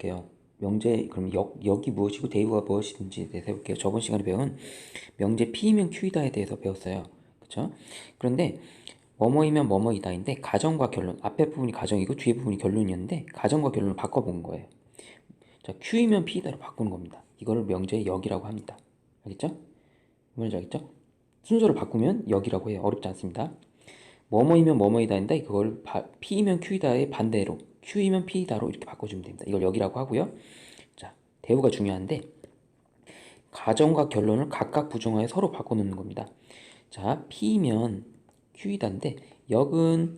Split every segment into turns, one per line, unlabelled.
해볼게요. 명제, 그럼 역이 무엇이고 대우가 무엇인지에 대해서 해볼게요. 저번 시간에 배운 명제 P이면 Q이다에 대해서 배웠어요. 그쵸? 그런데 뭐뭐이면 뭐뭐이다인데 가정과 결론, 앞에 부분이 가정이고 뒤에 부분이 결론이었는데 가정과 결론을 바꿔본 거예요. 자, Q이면 P이다로 바꾸는 겁니다. 이거를 명제의 역이라고 합니다. 알겠죠? 뭔지 알겠죠? 순서를 바꾸면 역이라고 해요. 어렵지 않습니다. 뭐뭐이면 뭐뭐이다인데 그걸 P이면 Q이다의 반대로 Q이면 P이다로 이렇게 바꿔주면 됩니다. 이걸 역이라고 하고요. 자, 대우가 중요한데 가정과 결론을 각각 부정하여 서로 바꿔놓는 겁니다. 자, P이면 Q이다인데 역은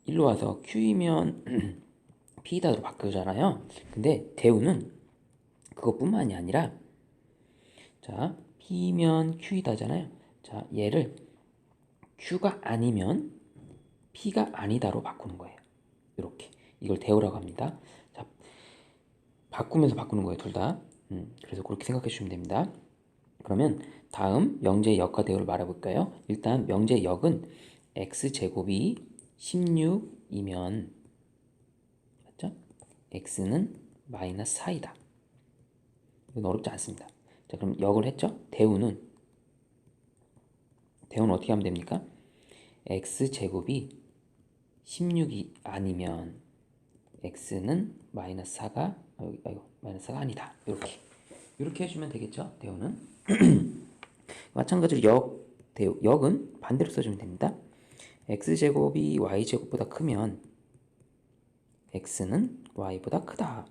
일로 와서 Q이면 P이다로 바꾸잖아요. 근데 대우는 그것뿐만이 아니라 자, P면 Q이다잖아요. 자, 얘를 Q가 아니면 P가 아니다로 바꾸는 거예요. 이렇게 이걸 대우라고 합니다. 자, 바꾸면서 바꾸는 거예요, 둘 다. 그래서 그렇게 생각해 주시면 됩니다. 그러면 다음 명제의 역과 대우를 말해볼까요? 일단 명제의 역은 x제곱이 16이면 맞죠? x는 마이너스 4이다. 이건 어렵지 않습니다. 자, 그럼 역을 했죠? 대우는 어떻게 하면 됩니까? x제곱이 16이 아니면 x는 마이너스 4가 마이너스 4가 아니다. 이렇게 해주면 되겠죠? 대우는 마찬가지로 대우 역은 반대로 써주면 됩니다. x제곱이 y제곱보다 크면 x는 y보다 크다.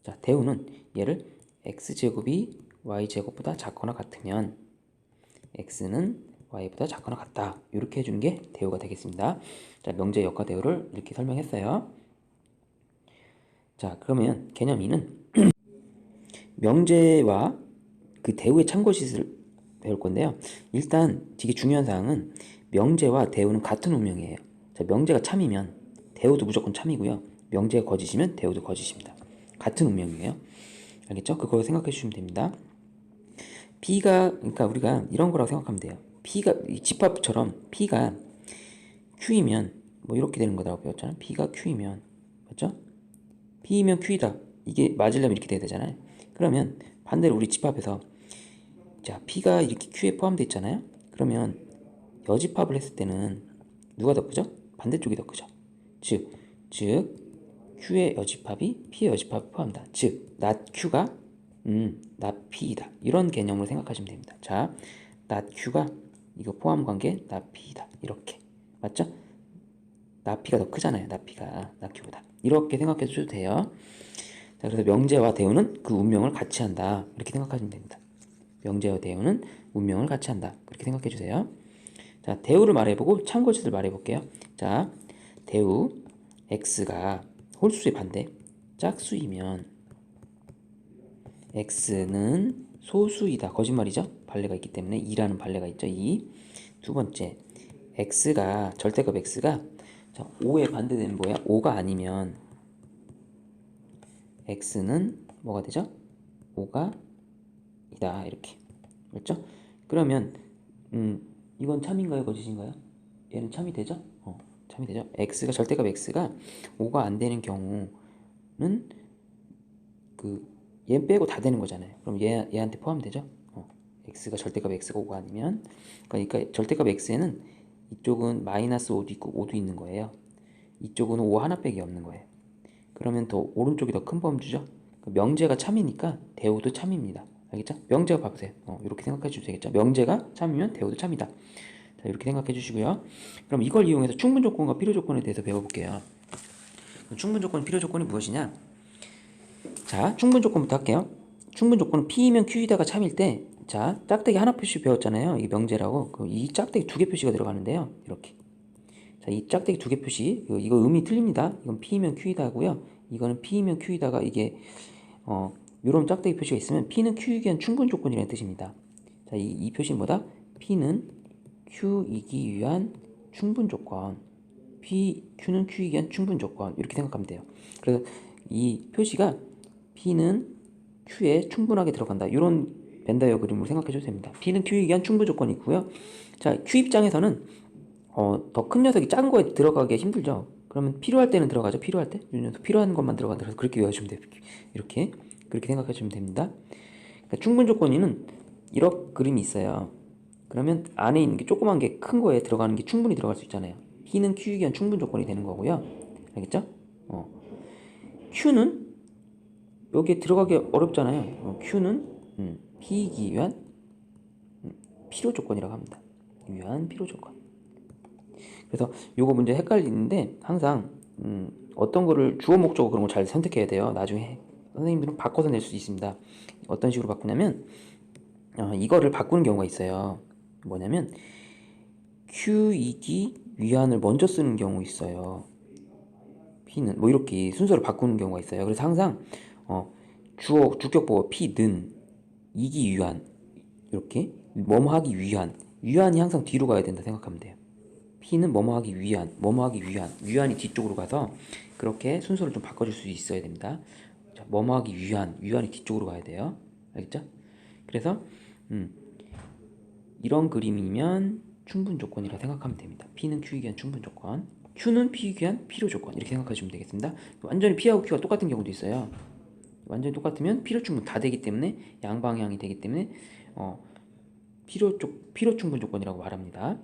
자, 대우는 얘를 x제곱이 y제곱보다 작거나 같으면 x는 y보다 작거나 같다. 이렇게 해주는 게 대우가 되겠습니다. 자, 명제 역과 대우를 이렇게 설명했어요. 자, 그러면 개념 2는 명제와 그 대우의 참고짓을 배울 건데요. 일단 되게 중요한 사항은 명제와 대우는 같은 운명이에요. 자, 명제가 참이면 대우도 무조건 참이고요. 명제가 거짓이면 대우도 거짓입니다. 같은 운명이에요. 알겠죠? 그거 생각해 주시면 됩니다. 그러니까 우리가 이런 거라고 생각하면 돼요. P가 집합처럼 P가 Q이면 뭐 이렇게 되는 거라고 배웠잖아요. P가 Q이면 맞죠? P이면 Q이다. 이게 맞으려면 이렇게 돼야 되잖아요. 그러면 반대로 우리 집합에서 자, P가 이렇게 Q에 포함되어 있잖아요. 그러면 여집합을 했을 때는 누가 더 크죠? 반대쪽이 더 크죠. 즉 Q의 여집합이 P의 여집합에 포함한다. 즉 not Q가 not P이다. 이런 개념으로 생각하시면 됩니다. 자, not Q가 이거 포함 관계 not P이다. 이렇게 맞죠? not P가 더 크잖아요. not P가 not Q보다. 이렇게 생각해 주셔도 돼요. 자, 그래서 명제와 대우는 그 운명을 같이 한다. 이렇게 생각하시면 됩니다. 명제와 대우는 운명을 같이 한다. 그렇게 생각해 주세요. 자, 대우를 말해보고 참고짓을 말해볼게요. 자, 대우 x가 홀수의 반대 짝수이면 x는 소수이다. 거짓말이죠? 반례가 있기 때문에 2라는 반례가 있죠. 2. 두 번째, x가 절대값 x가 자, 5의 반대되는 뭐야? 5가 아니면 x는 뭐가 되죠? 5가 이다. 이렇게. 그렇죠? 그러면 이건 참인가요? 거짓인가요? 얘는 참이 되죠? 참이 되죠? x가 절대값 x가 5가 안 되는 경우는 얘 빼고 다 되는 거잖아요. 그럼 얘한테 포함되죠? x가 절대값 x가 5가 아니면 그러니까 절대값 x에는 이쪽은 마이너스 5도 있고 5도 있는 거예요. 이쪽은 5 하나 빼기 없는 거예요. 그러면 더 오른쪽이 더 큰 범주죠? 명제가 참이니까 대우도 참입니다. 알겠죠? 명제가 봐보세요. 이렇게 생각해 주셔도 되겠죠? 명제가 참이면 대우도 참이다. 자, 이렇게 생각해 주시고요. 그럼 이걸 이용해서 충분조건과 필요조건에 대해서 배워볼게요. 충분조건, 필요조건이 무엇이냐? 자, 충분조건부터 할게요. 충분조건은 P이면 Q이다가 참일 때, 자, 짝대기 하나 표시 배웠잖아요. 이게 명제라고. 이 짝대기 두 개 표시가 들어가는데요. 이렇게. 자, 이 짝대기 두 개 표시, 이거 의미 틀립니다. 이건 P이면 Q이다고요. 이거는 P이면 Q이다가 이게 이런 짝대기 표시가 있으면 P는 Q이기 위한 충분조건이라는 뜻입니다. 자, 이 표시는 뭐다? P는 Q이기 위한 충분조건. Q는 Q이기 위한 충분조건. 이렇게 생각하면 돼요. 그래서 이 표시가 P는 Q에 충분하게 들어간다. 이런 벤다이어 그림으로 생각해 주셔도 됩니다. P는 Q이기 위한 충분조건이 있고요. 자, Q 입장에서는 더 큰 녀석이 작은 거에 들어가기 힘들죠. 그러면 필요할 때는 들어가죠. 필요할 때. 필요한 것만 들어간다. 그래서 그렇게 외워주면 돼요. 이렇게. 그렇게 생각하시면 됩니다. 그러니까 충분 조건이는 이런 그림이 있어요. 그러면 안에 있는 게 조그만 게 큰 거에 들어가는 게 충분히 들어갈 수 있잖아요. P는 Q이기 위한 충분 조건이 되는 거고요. 알겠죠? Q는 여기에 들어가기 어렵잖아요. Q는 P이기 위한 필요 조건이라고 합니다. 위한 필요 조건. 그래서 요거 문제 헷갈리는데 항상 어떤 거를 주어 목적어 그런 거 잘 선택해야 돼요. 나중에 선생님들은 바꿔서 낼 수 있습니다. 어떤 식으로 바꾸냐면 이거를 바꾸는 경우가 있어요. 뭐냐면 Q이기 위한을 먼저 쓰는 경우 있어요. P는 뭐 이렇게 순서를 바꾸는 경우가 있어요. 그래서 항상 주어 주격보어 P는 이기 위한 이렇게 뭐뭐 하기 위한 위한이 항상 뒤로 가야 된다 생각하면 돼요. P는 뭐뭐 하기 위한 뭐뭐 하기 위한 위한이 뒤쪽으로 가서 그렇게 순서를 좀 바꿔줄 수 있어야 됩니다. 자, 뭐뭐 하기 위한 위한이 뒤쪽으로 가야 돼요. 알겠죠? 그래서 이런 그림이면 충분 조건이라 생각하면 됩니다. P는 Q이기 위한 충분 조건, Q는 P이기 위한 필요 조건 이렇게 생각하시면 되겠습니다. 완전히 P하고 Q가 똑같은 경우도 있어요. 완전히 똑같으면 필요 충분 다 되기 때문에 양방향이 되기 때문에 필요 충분 조건이라고 말합니다.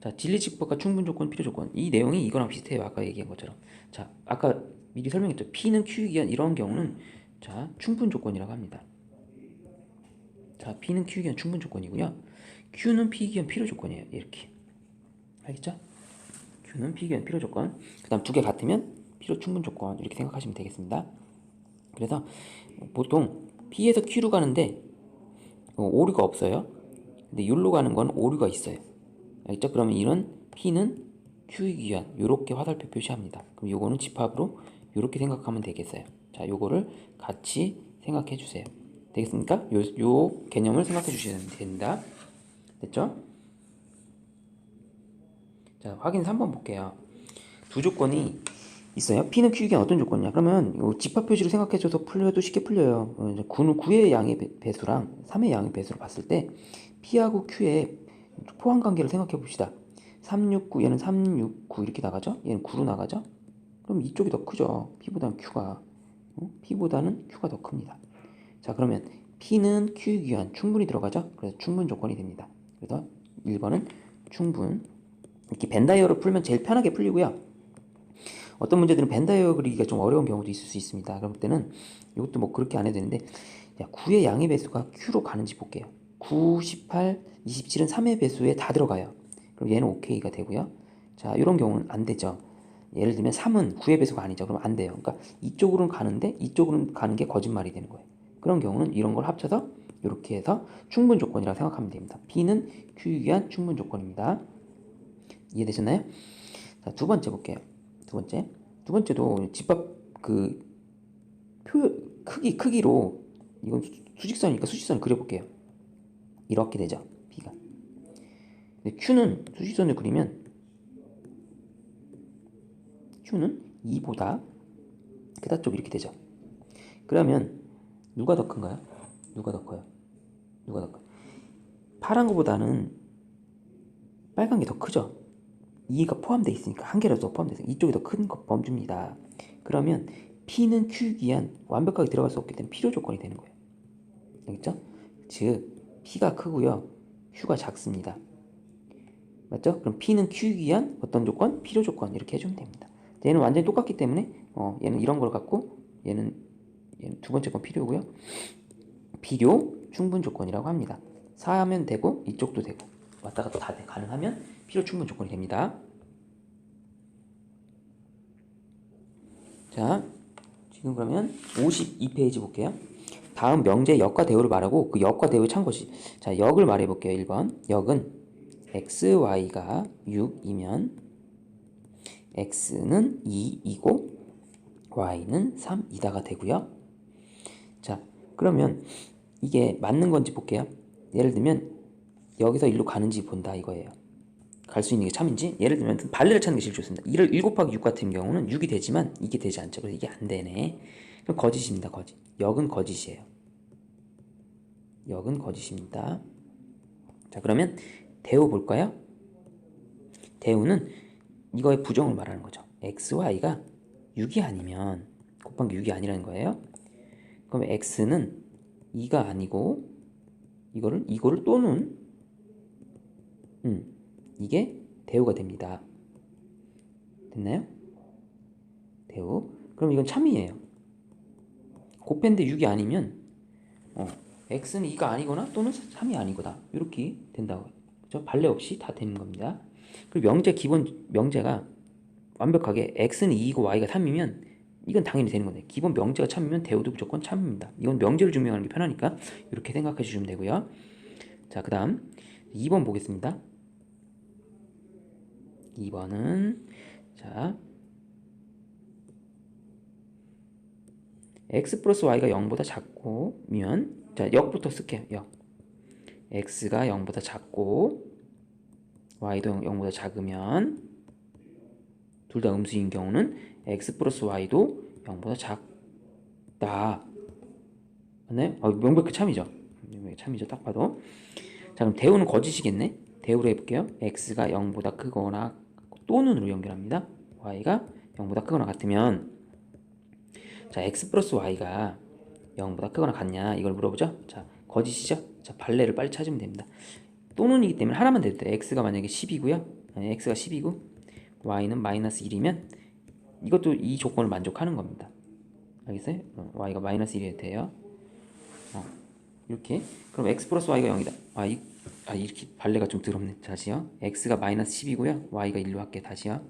자, 진리직법과 충분 조건, 필요 조건 이 내용이 이거랑 비슷해요. 아까 얘기한 것처럼. 자, 아까 미리 설명했죠. P는 Q이기 위한 이런 경우는 자 충분 조건이라고 합니다. 자, P는 Q이기 위한 충분 조건이고요. Q는 P이기 위한 필요 조건이에요. 이렇게. 알겠죠? Q는 P이기 위한 필요 조건. 그 다음 두 개 같으면 필요 충분 조건 이렇게 생각하시면 되겠습니다. 그래서 보통 P에서 Q로 가는데 오류가 없어요. 근데 여기로 가는 건 오류가 있어요. 알겠죠? 그러면 이런 P는 Q이기 위한 이렇게 화살표 표시합니다. 그럼 요거는 집합으로 이렇게 생각하면 되겠어요. 자, 요거를 같이 생각해 주세요. 되겠습니까? 요 개념을 생각해 주시면 됩니다. 됐죠? 자, 확인 3번 볼게요. 두 조건이 있어요. P는 Q이기 위한 어떤 조건이냐? 그러면 집합 표시로 생각해줘서 풀려도 쉽게 풀려요. 9의 양의 배수랑 3의 양의 배수를 봤을 때 P하고 Q의 포함 관계를 생각해 봅시다. 3, 6, 9 얘는 3, 6, 9 이렇게 나가죠? 얘는 9로 나가죠? 그럼 이쪽이 더 크죠. P보다는 Q가 P보다는 Q가 더 큽니다. 자, 그러면 P는 Q이기 위한 충분히 들어가죠? 그래서 충분 조건이 됩니다. 그래서 1번은 충분. 이렇게 벤 다이어를 풀면 제일 편하게 풀리고요. 어떤 문제들은 벤 다이어 그리기가 좀 어려운 경우도 있을 수 있습니다. 그럴 때는 이것도 뭐 그렇게 안 해도 되는데 9의 양의 배수가 Q로 가는지 볼게요. 9, 18, 27은 3의 배수에 다 들어가요. 그럼 얘는 OK가 되고요. 자, 이런 경우는 안 되죠. 예를 들면 3은 9의 배수가 아니죠. 그럼 안 돼요. 그러니까 이쪽으로는 가는데 이쪽으로는 가는 게 거짓말이 되는 거예요. 그런 경우는 이런 걸 합쳐서 이렇게 해서 충분 조건이라고 생각하면 됩니다. P는 Q에 의한 충분 조건입니다. 이해되셨나요? 자, 두 번째 볼게요. 두 번째도 집합 그 크기로 이건 수직선이니까 수직선을 그려볼게요. 이렇게 되죠. B가. 근데 Q는 수직선을 그리면 Q는 2보다 크다 쪽 이렇게 되죠. 그러면 누가 더 큰가요? 누가 더 커요? 누가 더 커요? 파란 거보다는 빨간 게 더 크죠. 2가 포함되어 있으니까 한 개라도 더 포함되어 있으니까 이쪽이 더 큰 거 범주입니다. 그러면 P는 Q에 의한 완벽하게 들어갈 수 없기 때문에 필요 조건이 되는 거예요. 알겠죠? 즉 P가 크고요. Q가 작습니다. 맞죠? 그럼 P는 Q에 의한 어떤 조건? 필요 조건 이렇게 해주면 됩니다. 얘는 완전히 똑같기 때문에 얘는 이런 걸 갖고 얘는 두 번째 건 필요고요. 필요 충분 조건이라고 합니다. 4하면 되고 이쪽도 되고 왔다 갔다 다 가능하면 필요 충분 조건이 됩니다. 자, 지금 그러면 52페이지 볼게요. 다음 명제의 역과 대우를 말하고 그 역과 대우의 참고시. 자, 역을 말해볼게요. 1번 역은 x, y가 6이면 x는 2이고 y는 3이다가 되고요. 자, 그러면 이게 맞는 건지 볼게요. 예를 들면 여기서 일로 가는지 본다 이거예요. 갈 수 있는 게 참인지. 예를 들면 발레를 찾는 게 제일 좋습니다. 1 곱하기 6 같은 경우는 6이 되지만 이게 되지 않죠. 그래서 이게 안 되네. 그럼 거짓입니다. 거짓. 역은 거짓이에요. 역은 거짓입니다. 자, 그러면 대우 볼까요? 대우는 이거의 부정을 말하는 거죠. xy가 6이 아니면 곱한 게 6이 아니라는 거예요. 그러면 x는 2가 아니고 이거를 또는 이게 대우가 됩니다. 됐나요? 대우. 그럼 이건 참이에요. 곱했는데 6이 아니면 x는 2가 아니거나 또는 3이 아니거나 이렇게 된다고. 그죠? 발레 없이 다 되는 겁니다. 그리고 기본 명제가 완벽하게 x는 2이고 y가 3이면 이건 당연히 되는 건데, 기본 명제가 참이면 대우도 무조건 참입니다. 이건 명제를 증명하는 게 편하니까 이렇게 생각해 주시면 되고요. 자, 그 다음 2번 보겠습니다. 2번은 자 x 플러스 y가 0보다 작고면, 자 역부터 쓸게요. 역. x가 0보다 작고 y도 0보다 작으면, 둘 다 음수인 경우는 x 플러스 y도 0보다 작다. 맞나요? 명백히 참이죠. 명백히 참이죠. 딱 봐도. 자, 그럼 대우는 거짓이겠네. 대우로 해볼게요. x가 0보다 크거나 또는으로 연결합니다. y가 0보다 크거나 같으면, 자 x 플러스 y가 0보다 크거나 같냐 이걸 물어보죠. 자, 거짓이죠. 자, 발레를 빨리 찾으면 됩니다. 또는이기 때문에 하나만 돼도 돼요. x가 만약에 10이고요. x가 10이고 y는 마이너스 1이면 이것도 이 조건을 만족하는 겁니다. 알겠어요? y가 마이너스 1이 돼요. 이렇게. 그럼 x 플러스 y가 0이다. 이렇게 발레가 좀 더럽네. 다시요. x가 마이너스 10이고요. y가 1로 할게. 다시요.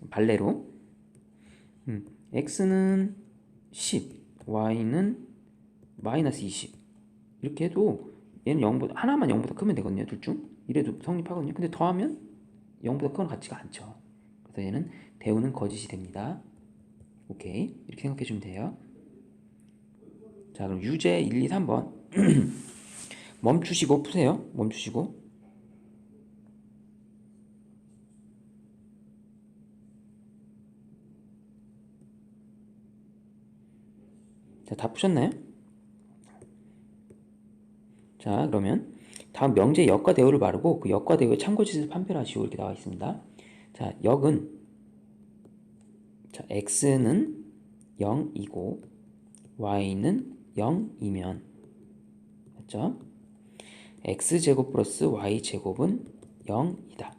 발레로. x는 10, y는 마이너스 20. 이렇게 해도 얘는 0보다, 하나만 0보다 크면 되거든요. 둘 중. 이래도 성립하거든요. 근데 더하면 0보다 크거나 같지가 않죠. 그래서 얘는 대우는 거짓이 됩니다. 오케이. 이렇게 생각해 주면 돼요. 자, 그럼 유제 1, 2, 3번 멈추시고 푸세요. 멈추시고. 자, 다 푸셨나요? 자, 그러면 다음 명제 역과 대우를 바르고 그 역과 대우의 참고지수 판별하시오. 이렇게 나와 있습니다. 자, 역은, 자, x는 0이고 y는 0이면, 맞죠? x제곱 플러스 y제곱은 0이다.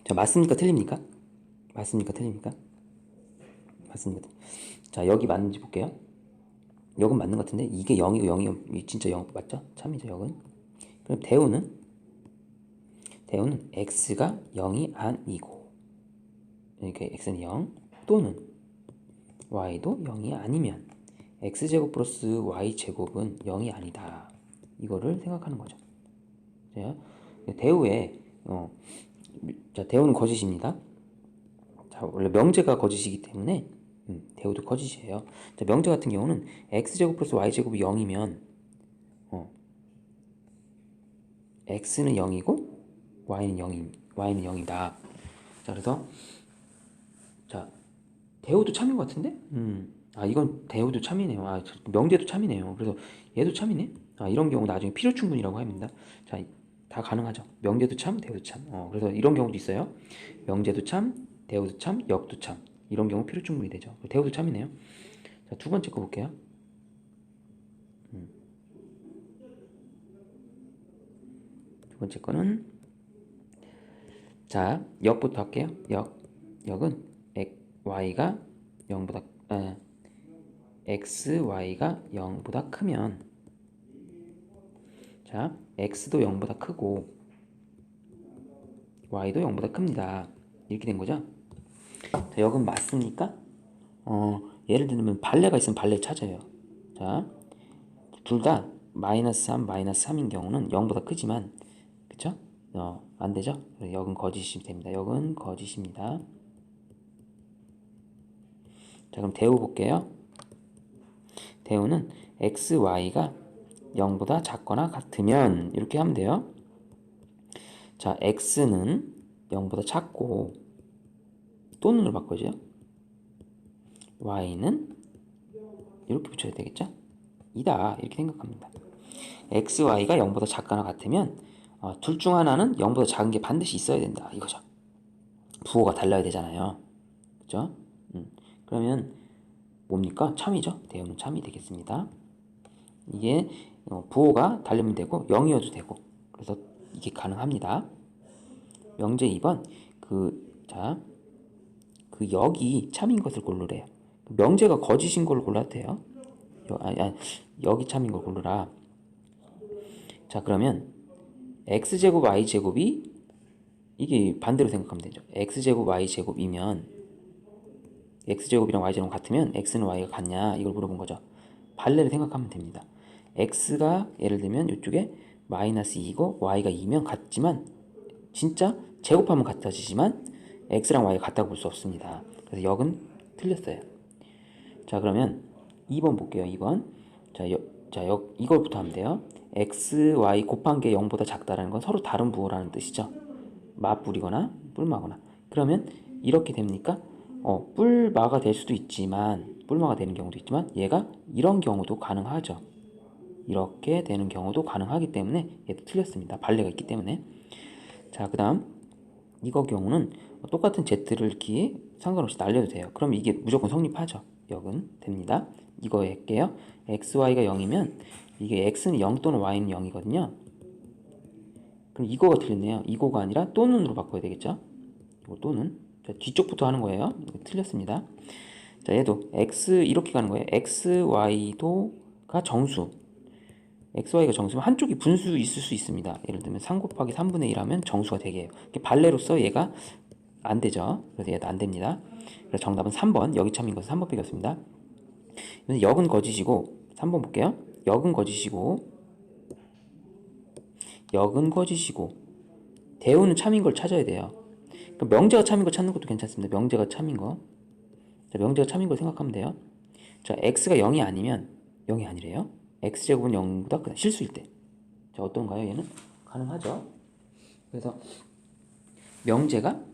자, 맞습니까? 틀립니까? 맞습니까? 틀립니까? 맞습니다. 자, 여기 맞는지 볼게요. 역은 맞는 것 같은데 이게 0이고 0이 진짜 0 맞죠? 참이죠. 역은. 그럼 대우는 x가 0이 아니고, 그러니까 x는 0 또는 y도 0이 아니면 x제곱 플러스 y제곱은 0이 아니다. 이거를 생각하는 거죠. 자, 대우의 자, 대우는 거짓입니다. 자, 원래 명제가 거짓이기 때문에 대우도 거짓이에요. 자, 명제 같은 경우는 x제곱 플러스 y제곱이 0이면 x는 0이고 y는 0이다. 자, 그래서 자, 대우도 참인 것 같은데? 이건 대우도 참이네요. 명제도 참이네요. 그래서 얘도 참이네. 이런 경우 나중에 필요충분이라고 합니다. 자, 다 가능하죠. 명제도 참, 대우도 참. 그래서 이런 경우도 있어요. 명제도 참, 대우도 참, 역도 참. 이런 경우 필요충분이 되죠. 대우도 참이네요. 자, 두 번째 거 볼게요. 두 번째 거는, 자, 역부터 할게요. 역은 y가 0보다 x, y가 0보다 크면, 자, x도 0보다 크고 y도 0보다 큽니다. 이렇게 된 거죠. 자, 역은 맞습니까? 예를 들면 발레가 있으면 발레 찾아요. 자, 둘 다 마이너스 3, 마이너스 3인 경우는 0보다 크지만, 그쵸? 안 되죠? 역은 거짓이 됩니다. 역은 거짓입니다. 자, 그럼 대우 볼게요. 대우는 x, y가 0보다 작거나 같으면 이렇게 하면 돼요. 자, x는 0보다 작고 또는으로 바꿔줘요. y는 이렇게 붙여야 되겠죠? 이다 이렇게 생각합니다. x, y가 0보다 작거나 같으면 둘 중 하나는 0보다 작은 게 반드시 있어야 된다 이거죠. 부호가 달라야 되잖아요. 그죠? 그러면 뭡니까? 참이죠. 대우는 참이 되겠습니다. 이게 부호가 다르면 되고 0이어도 되고 그래서 이게 가능합니다. 명제 2번 그 역이 참인 것을 고르래요. 명제가 거짓인 걸 골라도 돼요. 역이 참인 걸 고르라. 자, 그러면 x제곱 y제곱이 이게 반대로 생각하면 되죠. x제곱 y제곱이면 x제곱이랑 y제곱 같으면 x는 y가 같냐 이걸 물어본 거죠. 반례를 생각하면 됩니다. x가 예를 들면 이쪽에 마이너스 2고 y가 2면 같지만 진짜 제곱하면 같아지지만 x랑 y가 같다고 볼 수 없습니다. 그래서 역은 틀렸어요. 자, 그러면 2번 볼게요. 2번. 이걸부터 하면 돼요. x, y 곱한 게 0보다 작다라는 건 서로 다른 부호라는 뜻이죠. 맞불이거나 뿔마거나. 그러면 이렇게 됩니까? 뿔마가 될 수도 있지만 뿔마가 되는 경우도 있지만 얘가 이런 경우도 가능하죠. 이렇게 되는 경우도 가능하기 때문에 얘도 틀렸습니다. 반례가 있기 때문에. 자, 그 다음 이거 경우는 똑같은 z를 이렇게 상관없이 날려도 돼요. 그럼 이게 무조건 성립하죠. 역은 됩니다. 이거 할게요. x, y가 0이면 이게 x는 0 또는 y는 0이거든요. 그럼 이거가 틀렸네요. 이거가 아니라 또는으로 바꿔야 되겠죠. 이거 또는. 자, 뒤쪽부터 하는 거예요. 이거 틀렸습니다. 자, 얘도 x 이렇게 가는 거예요. x, y도가 정수. x, y가 정수면 한쪽이 분수 있을 수 있습니다. 예를 들면 3 곱하기 3분의 1 하면 정수가 되게 해요. 발레로서 얘가 안 되죠. 그래서 얘도 안 됩니다. 그래서 정답은 3번. 여기 참인 것은 3번 빼겠습니다. 역은 거짓이고 3번 볼게요. 역은 거짓이고 대우는 참인 걸 찾아야 돼요. 그러니까 명제가 참인 걸 찾는 것도 괜찮습니다. 명제가 참인 거. 자, 명제가 참인 걸 생각하면 돼요. 자, x가 0이 아니면 0이 아니래요. x제곱은 0보다 크다. 실수일 때. 자, 어떤가요? 얘는 가능하죠. 그래서 명제가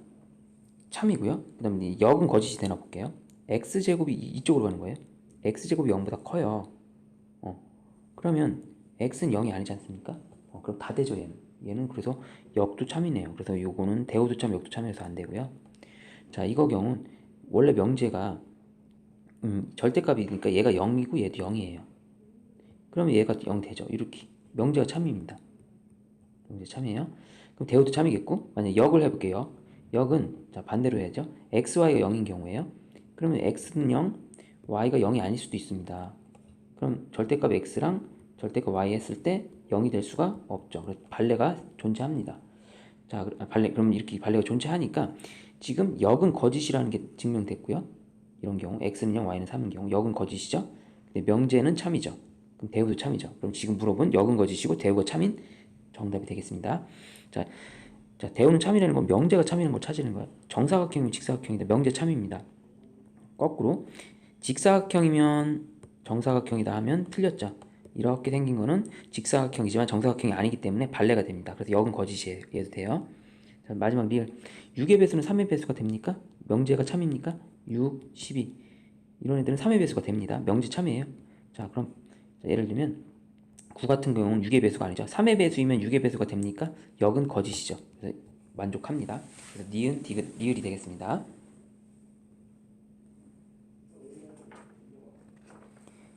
참이고요. 그 다음에 역은 거짓이 되나 볼게요. x제곱이 이쪽으로 가는 거예요. x제곱이 0보다 커요. 그러면 x는 0이 아니지 않습니까? 그럼 다 되죠. 얘는 그래서 역도 참이네요. 그래서 요거는 대우도 참 역도 참여해서 안 되고요. 자, 이거 경우는 원래 명제가 절대값이니까 얘가 0이고 얘도 0이에요. 그러면 얘가 0 되죠. 이렇게 명제가 참입니다. 명제 참이에요. 그럼 대우도 참이겠고 만약 역을 해볼게요. 역은 자 반대로 해야죠. x, y가 0인 경우에요. 그러면 x는 0, y가 0이 아닐 수도 있습니다. 그럼 절대값 x랑 절대값 y 했을 때 0이 될 수가 없죠. 그래서 반례가 존재합니다. 자, 그럼 이렇게 반례가 존재하니까 지금 역은 거짓이라는 게 증명됐고요. 이런 경우 x는 0, y는 3인 경우 역은 거짓이죠. 근데 명제는 참이죠. 그럼 대우도 참이죠. 그럼 지금 물어본 역은 거짓이고 대우가 참인 정답이 되겠습니다. 자, 대우는 참이라는 건 명제가 참이라는 걸 찾으는 거예요. 정사각형이면 직사각형이다. 명제 참입니다. 거꾸로 직사각형이면 정사각형이다 하면 틀렸죠. 이렇게 생긴 거는 직사각형이지만 정사각형이 아니기 때문에 반례가 됩니다. 그래서 역은 거짓이에요. 얘도 돼요. 자, 마지막 리을 6의 배수는 3의 배수가 됩니까? 명제가 참입니까? 6, 12 이런 애들은 3의 배수가 됩니다. 명제 참이에요. 자, 그럼 예를 들면 9 같은 경우는 6의 배수가 아니죠. 3의 배수이면 6의 배수가 됩니까? 역은 거짓이죠. 그래서 만족합니다. 그래서 니은, 디귿, 리을이 되겠습니다.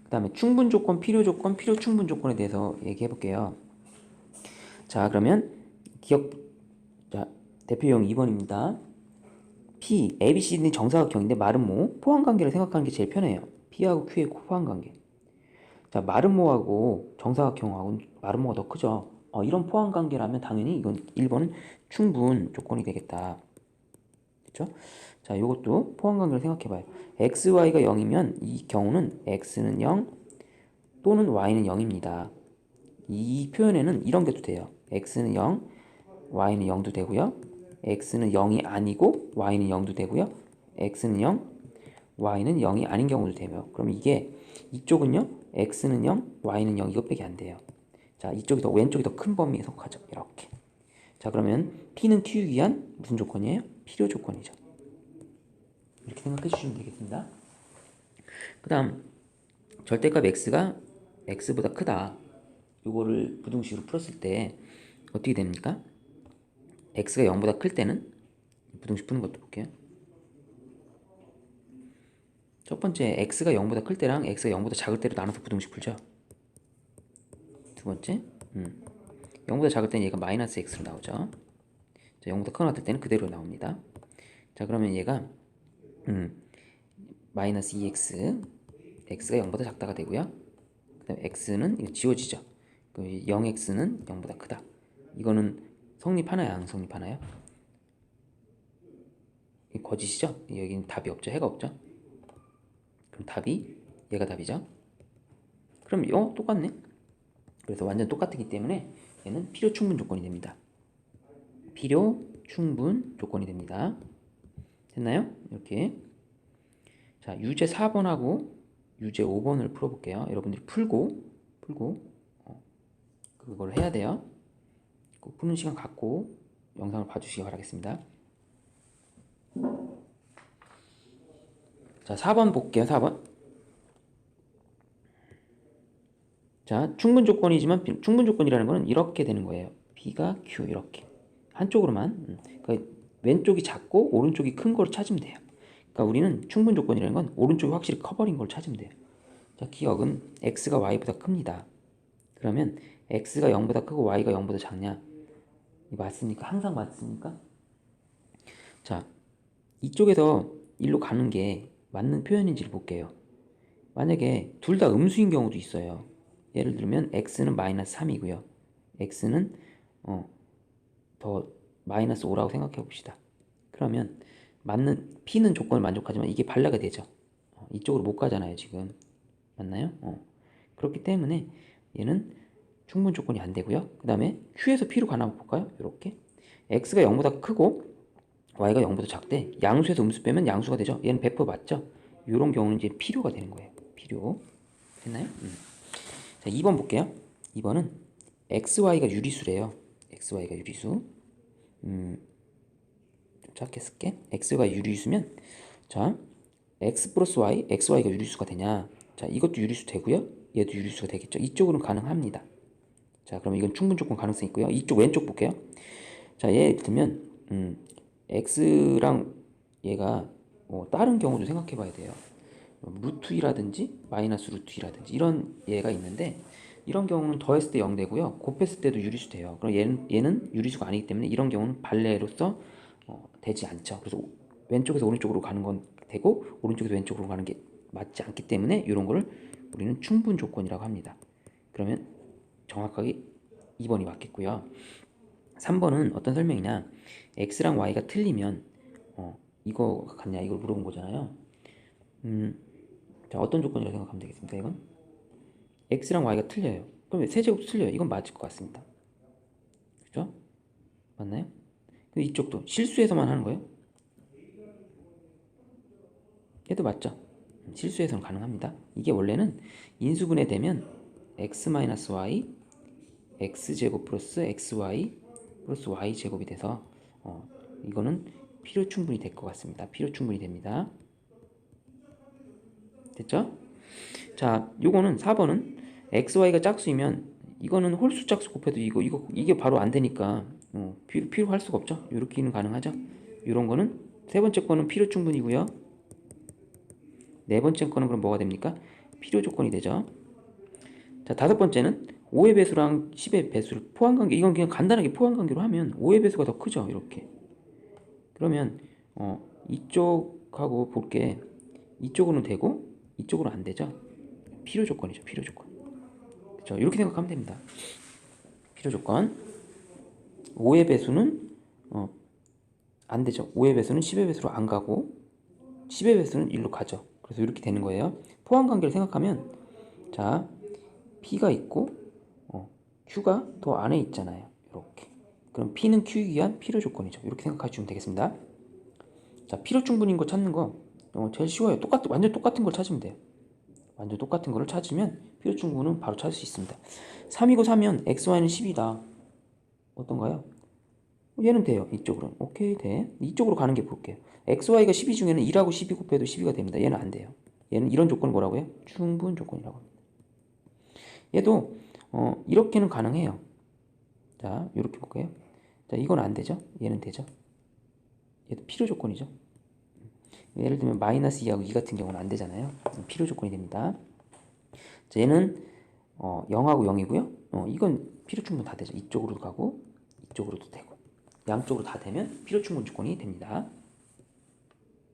그 다음에 충분 조건, 필요 조건, 필요 충분 조건에 대해서 얘기해 볼게요. 자, 그러면 자, 대표용 2번입니다. P, A, B, C, D는 정사각형인데 마름모, 포함관계를 생각하는 게 제일 편해요. P하고 Q의 포함관계. 자, 마름모하고 정사각형하고 마름모가 더 크죠. 이런 포함관계라면 당연히 이건 1번은 충분 조건이 되겠다. 그렇죠? 자, 이것도 포함관계를 생각해봐요. x, y가 0이면 이 경우는 x는 0 또는 y는 0입니다. 이 표현에는 이런 게도 돼요. x는 0, y는 0도 되고요. x는 0이 아니고 y는 0도 되고요. x는 0, y는 0이 아닌 경우도 되며 그럼 이게 이쪽은요. x는 0, y는 0 이것밖에 안 돼요. 자, 이쪽이 더 왼쪽이 더 큰 범위에 속하죠. 이렇게. 자, 그러면 p는 q이기 위한 무슨 조건이에요? 필요 조건이죠. 이렇게 생각해 주시면 되겠습니다. 그 다음 절대값 x가 x보다 크다. 이거를 부등식으로 풀었을 때 어떻게 됩니까? x가 0보다 클 때는 부등식 푸는 것도 볼게요. 첫 번째 x가 0보다 클 때랑 x가 0보다 작을 때로 나눠서 부등식 풀죠. 두 번째 0보다 작을 때는 얘가 마이너스 x로 나오죠. 자, 0보다 크거나 같을 때는 그대로 나옵니다. 자, 그러면 얘가 마이너스 2x x가 0보다 작다가 되고요. 그 다음에 x는 이거 지워지죠. 0x는 0보다 크다. 이거는 성립하나요? 안 성립하나요? 거짓이죠? 여기는 답이 없죠. 해가 없죠. 그럼 답이 얘가 답이죠. 그럼 똑같네. 그래서 완전 똑같기 때문에 얘는 필요 충분 조건이 됩니다. 필요 충분 조건이 됩니다. 됐나요? 이렇게. 자, 유제 4번하고 유제 5번을 풀어볼게요. 여러분들이 풀고 그걸 해야 돼요. 꼭 푸는 시간 갖고 영상을 봐주시기 바라겠습니다. 자, 4번 볼게요. 4번. 자, 충분 조건이지만 충분 조건이라는 거는 이렇게 되는 거예요. B가 Q 이렇게 한쪽으로만. 그러니까 왼쪽이 작고 오른쪽이 큰 걸 찾으면 돼요. 그러니까 우리는 충분 조건이라는 건 오른쪽이 확실히 커버린 걸 찾으면 돼요. 자, 기억은 X가 Y보다 큽니다. 그러면 X가 0보다 크고 Y가 0보다 작냐? 맞습니까? 항상 맞습니까? 자, 이쪽에서 일로 가는 게 맞는 표현인지를 볼게요. 만약에 둘 다 음수인 경우도 있어요. 예를 들면 x는 마이너스 3이고요. x는 더 마이너스 5라고 생각해 봅시다. 그러면 맞는 p는 조건을 만족하지만 이게 발라가 되죠. 이쪽으로 못 가잖아요, 지금. 맞나요? 그렇기 때문에 얘는 충분 조건이 안 되고요. 그 다음에 q에서 p로 가나 볼까요? 이렇게 x가 0보다 크고 y가 0보다 작대. 양수에서 음수 빼면 양수가 되죠. 얘는 100% 맞죠? 이런 경우는 이제 필요가 되는 거예요. 필요. 됐나요? 자, 2번 볼게요. 2번은 xy가 유리수래요. xy가 유리수. 좀 작게 쓸게. x가 유리수면 자, x 플러스 y, xy가 유리수가 되냐? 자, 이것도 유리수 되고요. 얘도 유리수가 되겠죠. 이쪽으로는 가능합니다. 자, 그럼 이건 충분 조건 가능성이 있고요. 이쪽 왼쪽 볼게요. 자, 예를 들면 x랑 얘가 다른 경우도 생각해 봐야 돼요. 루트 2라든지 마이너스 루트 2라든지 이런 얘가 있는데 이런 경우는 더했을 때 0 되고요. 곱했을 때도 유리수 돼요. 그럼 얘는 유리수가 아니기 때문에 이런 경우는 발레로서 되지 않죠. 그래서 왼쪽에서 오른쪽으로 가는 건 되고 오른쪽에서 왼쪽으로 가는 게 맞지 않기 때문에 이런 거를 우리는 충분 조건이라고 합니다. 그러면 정확하게 2번이 맞겠고요. 3번은 어떤 설명이냐, x랑 y가 틀리면 이거 같냐 이걸 물어본 거잖아요. 자, 어떤 조건이라고 생각하면 되겠습니까? 이건 x랑 y가 틀려요. 그럼 세제곱도 틀려요. 이건 맞을 것 같습니다. 그죠? 맞나요? 근데 이쪽도 실수해서만 하는 거예요. 얘도 맞죠? 실수해서는 가능합니다. 이게 원래는 인수분해 되면 x-y x제곱 플러스 xy 플러스 y제곱이 돼서 이거는 필요 충분히 될 것 같습니다. 필요 충분히 됩니다. 됐죠? 자, 요거는 4번은 xy가 짝수이면 이거는 홀수 짝수 곱해도 이게 바로 안 되니까 필요할 수가 없죠. 이렇게는 가능하죠. 이런 거는 세 번째 거는 필요 충분이고요. 네 번째 거는 그럼 뭐가 됩니까? 필요 조건이 되죠. 자, 다섯 번째는 5의 배수랑 10의 배수를 포함관계, 이건 그냥 간단하게 포함관계로 하면 5의 배수가 더 크죠. 이렇게. 그러면 이쪽하고 볼게. 이쪽으로는 되고 이쪽으로 안 되죠. 필요 조건이죠. 필요 조건. 그렇죠? 이렇게 생각하면 됩니다. 필요 조건. 5의 배수는 안 되죠. 5의 배수는 10의 배수로 안 가고 10의 배수는 1로 가죠. 그래서 이렇게 되는 거예요. 포함 관계를 생각하면 자, P가 있고 Q가 더 안에 있잖아요. 이렇게. 그럼 P는 Q에 의한 필요 조건이죠. 이렇게 생각하시면 되겠습니다. 자, 필요 충분인 거 찾는 거 제일 쉬워요. 완전 똑같은 걸 찾으면 돼요. 완전 똑같은 거를 찾으면 필요 충분은 바로 찾을 수 있습니다. 3이고 3이면 XY는 10이다. 어떤가요? 얘는 돼요. 이쪽으로는. 오케이, 돼. 이쪽으로 가는 게 볼게요. XY가 12 중에는 1하고 12 곱해도 12가 됩니다. 얘는 안 돼요. 얘는 이런 조건을 뭐라고 해요? 충분 조건이라고 합니다. 얘도 이렇게는 가능해요. 자, 이렇게 볼까요? 자, 이건 안 되죠? 얘는 되죠? 얘도 필요 조건이죠. 예를 들면 마이너스 2하고 2 같은 경우는 안 되잖아요. 필요 조건이 됩니다. 자, 얘는 0하고 0이고요. 이건 필요 충분 다 되죠. 이쪽으로도 가고 이쪽으로도 되고 양쪽으로 다 되면 필요 충분 조건이 됩니다.